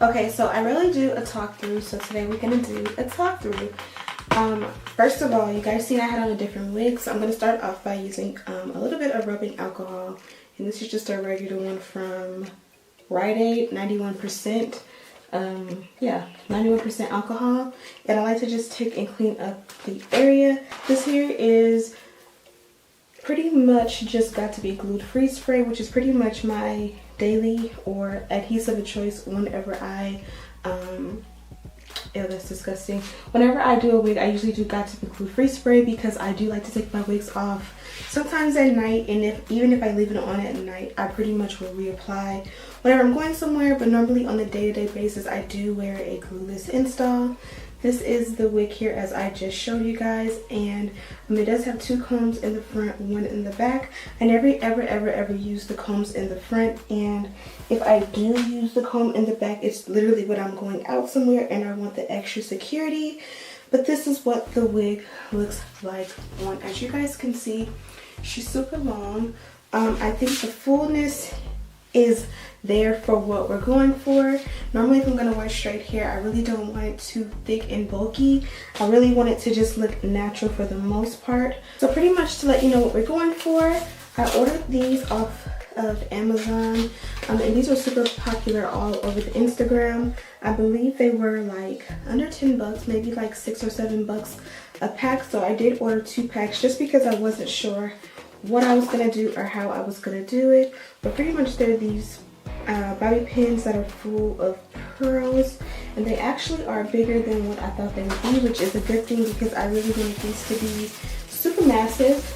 Okay, so I really do a talk through, so today we're gonna do a talk through. First of all, you guys seen I had on a different wig, so I'm gonna start off by using a little bit of rubbing alcohol, and this is just a regular one from Rite Aid, 91%. Yeah, 91% alcohol, and I like to just take and clean up the area. This here is pretty much just got to be glued freeze spray, which is pretty much my daily or adhesive of choice whenever I ew, that's disgusting. Whenever I do a wig, I usually do got to be glued freeze spray because I do like to take my wigs off sometimes at night, and even if I leave it on at night, I pretty much will reapply whenever I'm going somewhere. But normally on the day-to-day basis, I do wear a glueless install. This is the wig here as I just showed you guys, and it does have two combs in the front, one in the back. I never ever use the combs in the front, and if I do use the comb in the back, it's literally when I'm going out somewhere and I want the extra security. But this is what the wig looks like on. As you guys can see, she's super long. I think the fullness is there for what we're going for. Normally if I'm going to wear straight hair, I really don't want it too thick and bulky. I really want it to just look natural for the most part. So pretty much to let you know what we're going for, I ordered these off of Amazon, and these were super popular all over the Instagram. I believe they were like under 10 bucks, maybe like 6 or 7 bucks a pack. So I did order 2 packs just because I wasn't sure what I was gonna do or how I was gonna do it. But pretty much they're these bobby pins that are full of pearls, and they actually are bigger than what I thought they would be, which is a good thing because I really wanted these to be super massive.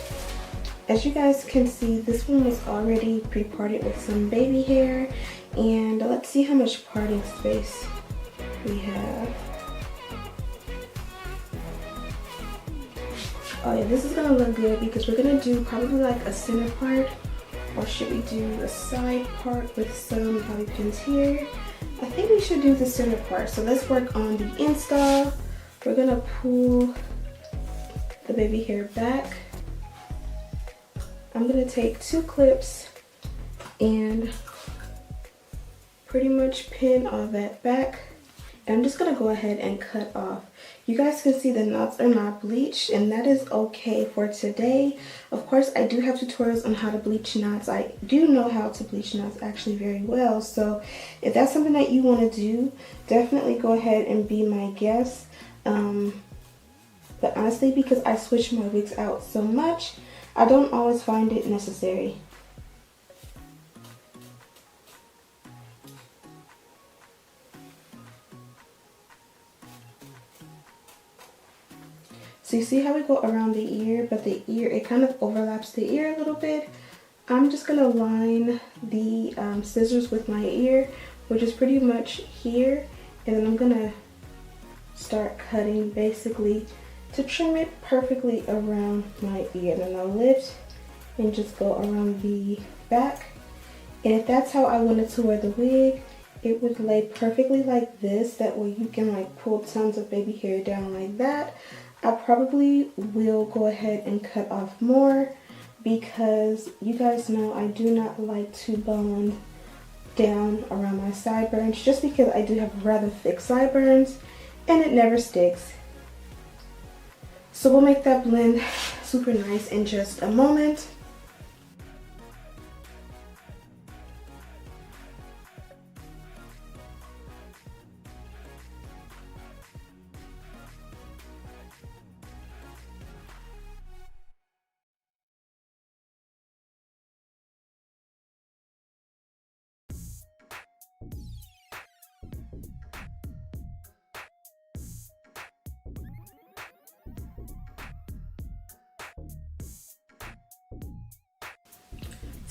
As you guys can see, this one was already pre-parted with some baby hair, and let's see how much parting space we have. Oh yeah, this is gonna look good because we're gonna do probably like a center part, or should we do a side part with some bobby pins here? I think we should do the center part. So let's work on the install. We're gonna pull the baby hair back. I'm gonna take 2 clips and pretty much pin all that back. And I'm just gonna go ahead and cut off. You guys can see the knots are not bleached, and that is okay for today. Of course, I do have tutorials on how to bleach knots. I do know how to bleach knots actually very well. So if that's something that you want to do, definitely go ahead and be my guest. But honestly, because I switch my wigs out so much, I don't always find it necessary. So you see how we go around the ear, but the ear, it kind of overlaps the ear a little bit. I'm just gonna line the scissors with my ear, which is pretty much here, and then I'm gonna start cutting basically to trim it perfectly around my ear. And then I'll lift and just go around the back. And if that's how I wanted to wear the wig, it would lay perfectly like this. That way you can like pull tons of baby hair down like that. I probably will go ahead and cut off more because you guys know I do not like to bond down around my sideburns, just because I do have rather thick sideburns and it never sticks. So we'll make that blend super nice in just a moment.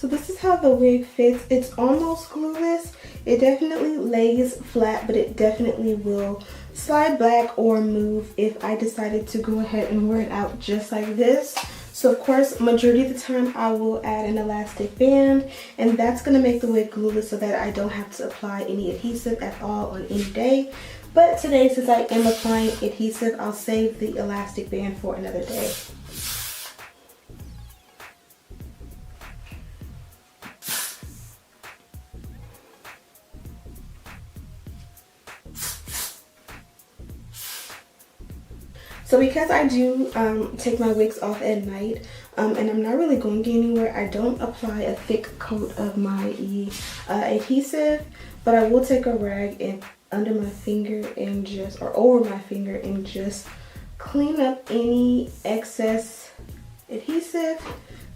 So this is how the wig fits. It's almost glueless. It definitely lays flat, but it definitely will slide back or move if I decided to go ahead and wear it out just like this. So of course, majority of the time I will add an elastic band, and that's going to make the wig glueless so that I don't have to apply any adhesive at all on any day. But today, since I am applying adhesive, I'll save the elastic band for another day. So because I do take my wigs off at night, and I'm not really going anywhere, I don't apply a thick coat of my adhesive, but I will take a rag and under my finger and just, or over my finger, and just clean up any excess adhesive.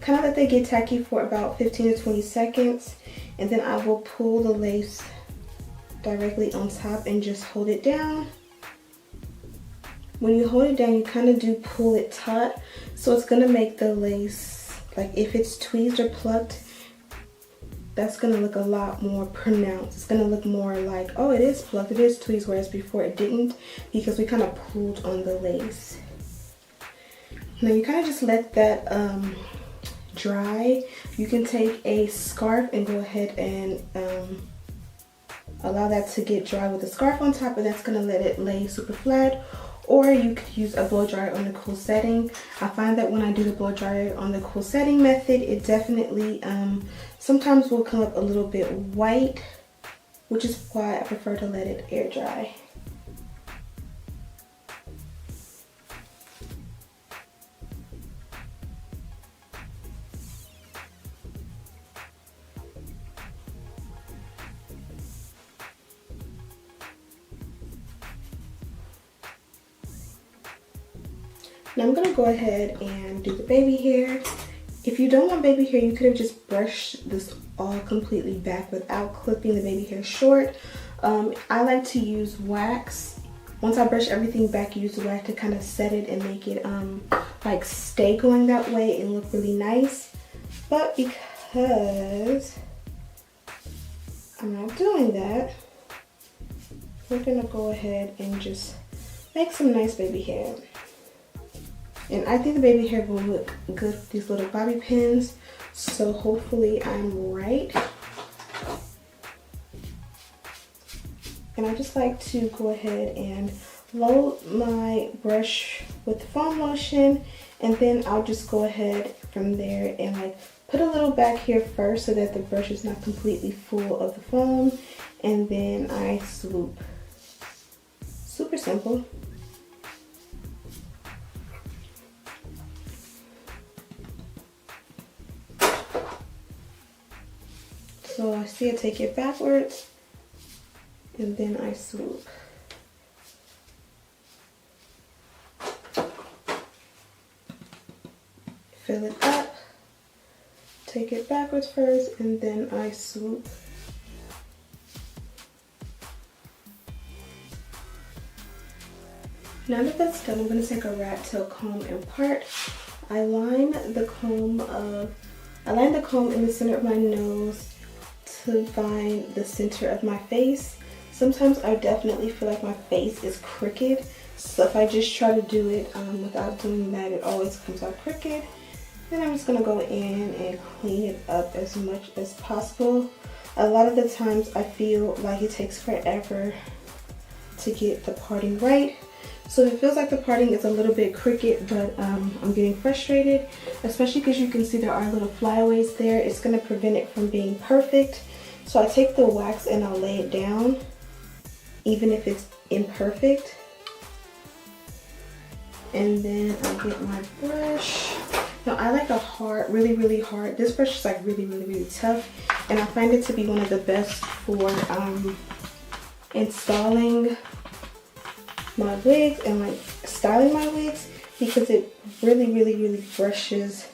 Kind of let they get tacky for about 15 to 20 seconds, and then I will pull the lace directly on top and just hold it down. When you hold it down, you kind of do pull it taut, so it's going to make the lace, like if it's tweezed or plucked, that's going to look a lot more pronounced. It's going to look more like, oh, it is plucked, it is tweezed, whereas before it didn't, because we kind of pulled on the lace. Now you kind of just let that dry. You can take a scarf and go ahead and allow that to get dry with the scarf on top, and that's going to let it lay super flat. Or you could use a blow dryer on the cool setting. I find that when I do the blow dryer on the cool setting method, it definitely sometimes will come up a little bit white, which is why I prefer to let it air dry. Now I'm going to go ahead and do the baby hair. If you don't want baby hair, you could have just brushed this all completely back without clipping the baby hair short. I like to use wax. Once I brush everything back, use wax to kind of set it and make it like stay going that way and look really nice. But because I'm not doing that, we're going to go ahead and just make some nice baby hair. And I think the baby hair will look good with these little bobby pins, so hopefully I'm right. And I just like to go ahead and load my brush with foam lotion, and then I'll just go ahead from there and like put a little back here first so that the brush is not completely full of the foam, and then I swoop. Super simple. So I see I take it backwards, and then I swoop. Fill it up, take it backwards first, and then I swoop. Now that that's done, I'm going to take a rat tail comb and part. I line the comb in the center of my nose to find the center of my face. Sometimes I definitely feel like my face is crooked, so if I just try to do it without doing that, it always comes out crooked. Then I'm just going to go in and clean it up as much as possible. A lot of the times I feel like it takes forever to get the parting right. So it feels like the parting is a little bit crooked, but I'm getting frustrated, especially because you can see there are little flyaways there. It's going to prevent it from being perfect. So I take the wax and I'll lay it down, even if it's imperfect. And then I'll get my brush. Now I like a hard, really hard, this brush is like really tough, and I find it to be one of the best for installing my wigs and like styling my wigs, because it really brushes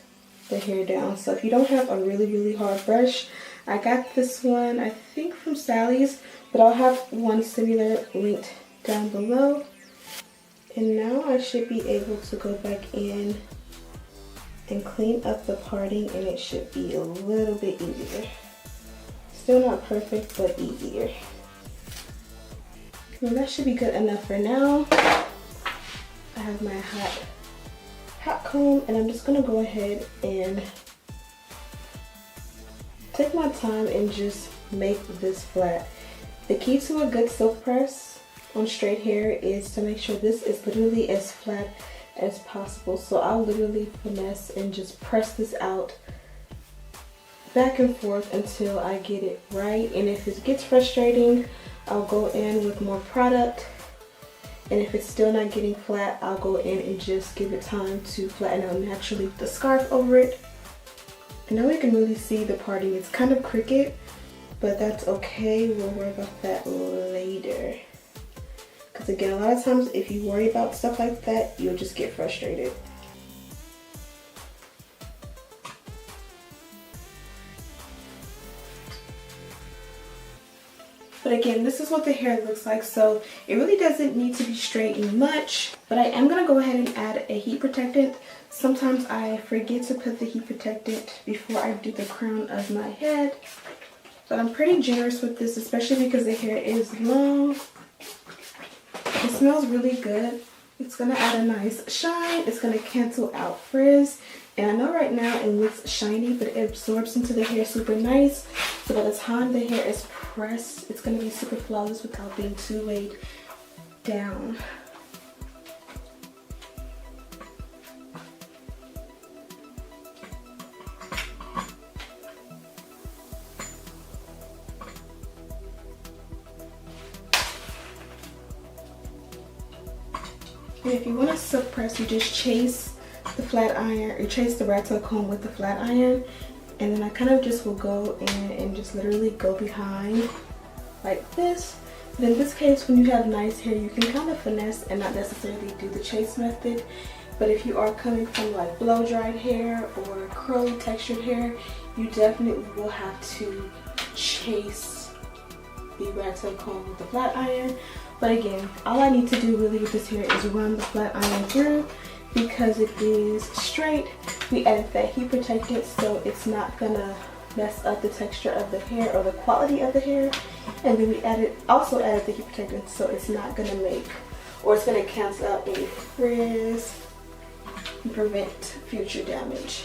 the hair down. So if you don't have a really hard brush, I got this one I think from Sally's, but I'll have one similar linked down below. And now I should be able to go back in and clean up the parting, and it should be a little bit easier. Still not perfect, but easier. And that should be good enough for now. I have my hot comb, and I'm just gonna go ahead and take my time and just make this flat. The key to a good silk press on straight hair is to make sure this is literally as flat as possible. So I'll literally finesse and just press this out back and forth until I get it right. And if it gets frustrating, I'll go in with more product. And if it's still not getting flat, I'll go in and just give it time to flatten out naturally with the scarf over it. And now we can really see the parting. It's kind of crooked, but that's okay. We'll worry about that later. Because again, a lot of times if you worry about stuff like that, you'll just get frustrated. But again, this is what the hair looks like, so it really doesn't need to be straightened much. But I am going to go ahead and add a heat protectant. Sometimes I forget to put the heat protectant before I do the crown of my head. But I'm pretty generous with this, especially because the hair is long. It smells really good. It's going to add a nice shine. It's going to cancel out frizz. And I know right now it looks shiny, but it absorbs into the hair super nice. So by the time the hair is pressed, it's going to be super flawless without being too weighed down. And if you want to silk press, you just chase the flat iron, or chase the rat tail comb with the flat iron, and then I kind of just will go in and just literally go behind like this. But in this case, when you have nice hair, you can kind of finesse and not necessarily do the chase method. But if you are coming from like blow dried hair or curly textured hair, you definitely will have to chase the rat tail comb with the flat iron. But again, all I need to do really with this hair is run the flat iron through. Because it is straight, we added that heat protectant, so it's not gonna mess up the texture of the hair or the quality of the hair. And then we also added the heat protectant, so it's not gonna make, or it's gonna cancel out any frizz and prevent future damage.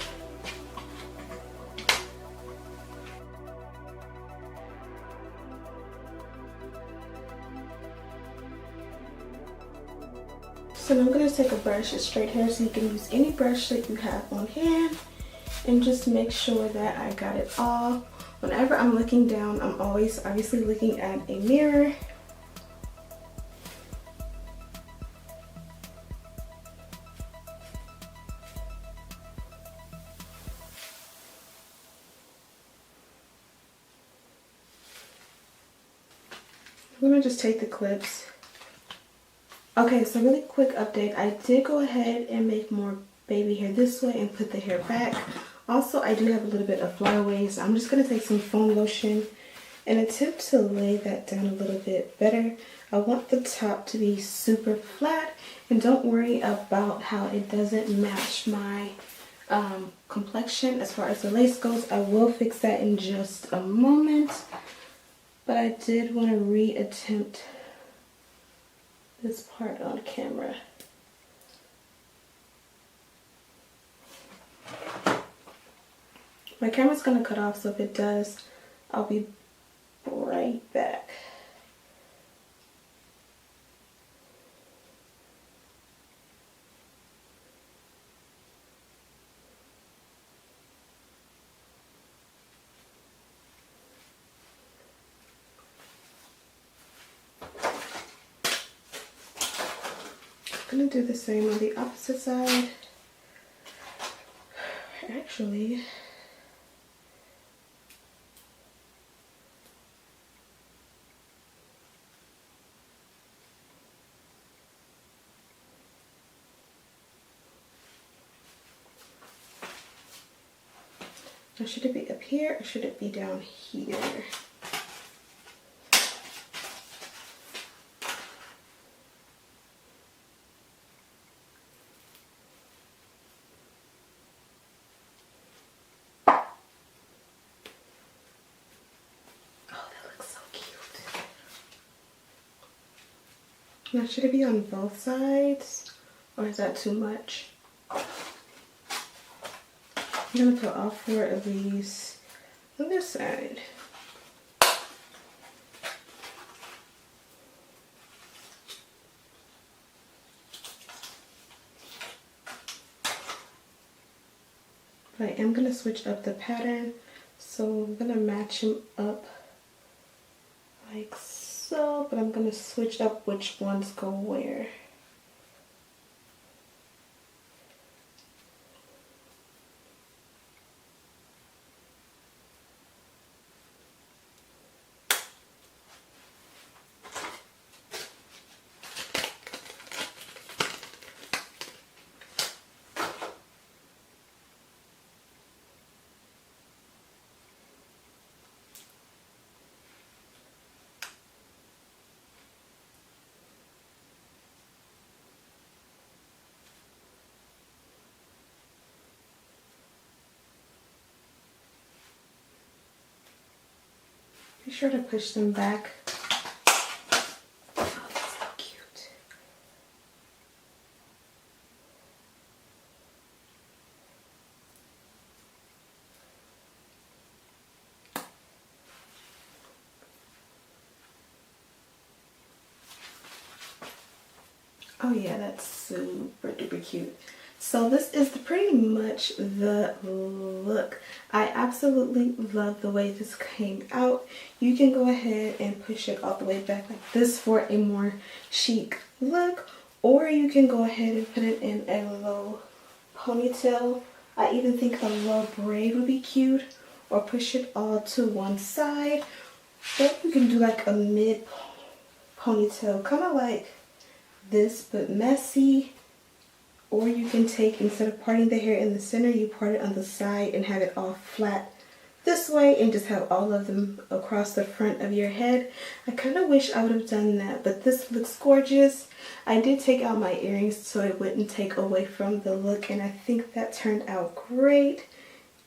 So now I'm going to take a brush, a straight hair, so you can use any brush that you have on hand, and just make sure that I got it all. Whenever I'm looking down, I'm always obviously looking at a mirror. I'm going to just take the clips. Okay, so really quick update. I did go ahead and make more baby hair this way and put the hair back. Also, I do have a little bit of flyaways. So I'm just going to take some foam lotion and attempt to lay that down a little bit better. I want the top to be super flat, and don't worry about how it doesn't match my complexion as far as the lace goes. I will fix that in just a moment, but I did want to reattempt this part on camera. My camera's gonna cut off, so if it does, I'll be right back. I'm gonna do the same on the opposite side. Actually, now should it be up here or should it be down here? Now, should it be on both sides, or is that too much? I'm gonna put all 4 of these on this side. But I am gonna switch up the pattern, so I'm gonna match them up like so, but I'm gonna switch up which ones go where. Be sure to push them back. Oh, that's so cute. Oh yeah, that's super duper cute. So this is pretty much the look. I absolutely love the way this came out. You can go ahead and push it all the way back like this for a more chic look, or you can go ahead and put it in a low ponytail. I even think a low braid would be cute, or push it all to one side. Or you can do like a mid ponytail, kind of like this but messy. Or you can take, instead of parting the hair in the center, you part it on the side and have it all flat this way and just have all of them across the front of your head. I kind of wish I would have done that, but this looks gorgeous. I did take out my earrings so it wouldn't take away from the look, and I think that turned out great.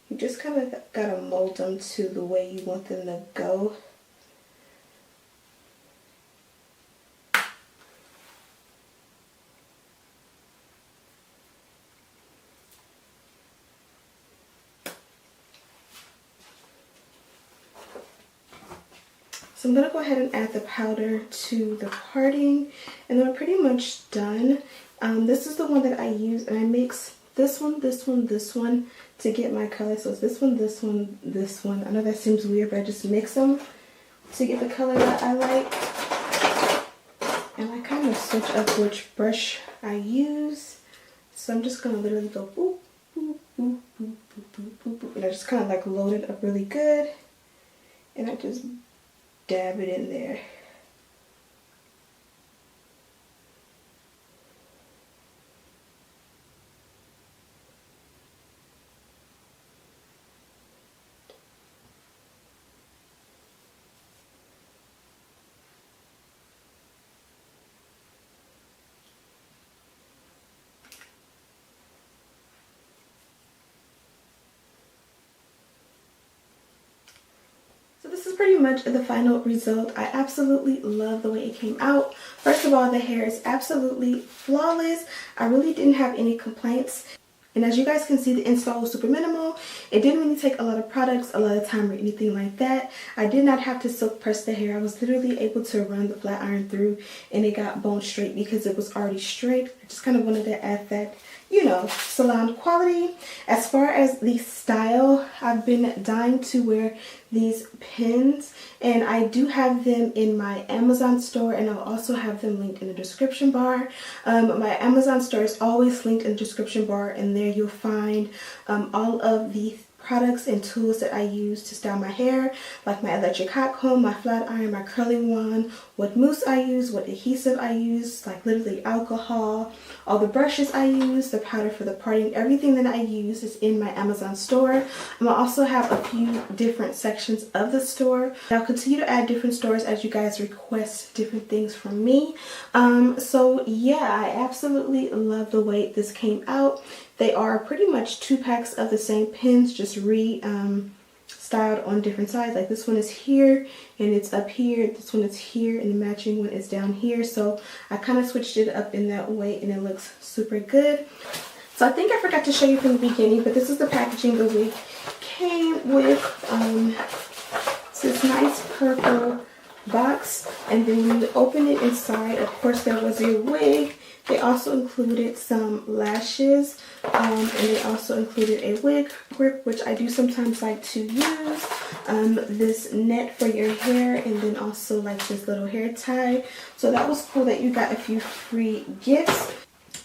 You just kind of gotta mold them to the way you want them to go. So I'm going to go ahead and add the powder to the parting, and then we're pretty much done. This is the one that I use, and I mix this one, this one, this one to get my color. So it's this one, this one, this one. I know that seems weird, but I just mix them to get the color that I like. And I kind of switch up which brush I use. So I'm just going to literally go boop, boop, boop, boop, boop, boop, boop, boop. And I just kind of like load it up really good. And I just dab it in there. This is pretty much the final result. I absolutely love the way it came out. First of all, the hair is absolutely flawless. I really didn't have any complaints. And as you guys can see, the install was super minimal. It didn't really take a lot of products, a lot of time, or anything like that. I did not have to silk press the hair. I was literally able to run the flat iron through and it got bone straight because it was already straight. I just kind of wanted to add that, you know, salon quality. As far as the style, I've been dying to wear these pins, and I do have them in my Amazon store, and I'll also have them linked in the description bar. My Amazon store is always linked in the description bar, and there you'll find all of the products and tools that I use to style my hair, like my electric hot comb, my flat iron, my curling wand, what mousse I use, what adhesive I use, like literally alcohol, all the brushes I use, the powder for the parting, everything that I use is in my Amazon store. I also have a few different sections of the store. I'll continue to add different stores as you guys request different things from me. So yeah, I absolutely love the way this came out. They are pretty much 2 packs of the same pins, just styled styled on different sides. Like this one is here and it's up here. This one is here and the matching one is down here. So I kind of switched it up in that way and it looks super good. So I think I forgot to show you from the beginning, but this is the packaging the wig came with. It's this nice purple box, and then when you open it inside, of course there was your wig. They also included some lashes, and they also included a wig grip, which I do sometimes like to use, this net for your hair, and then also like this little hair tie. So that was cool that you got a few free gifts.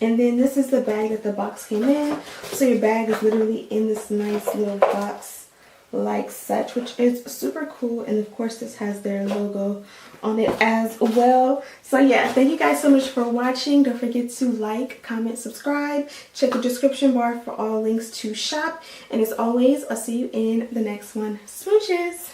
And then this is the bag that the box came in. So your bag is literally in this nice little box like such, which is super cool. And of course this has their logo on it as well. So yeah, thank you guys so much for watching. Don't forget to like, comment, subscribe. Check the description bar for all links to shop. And as always, I'll see you in the next one. Smooches!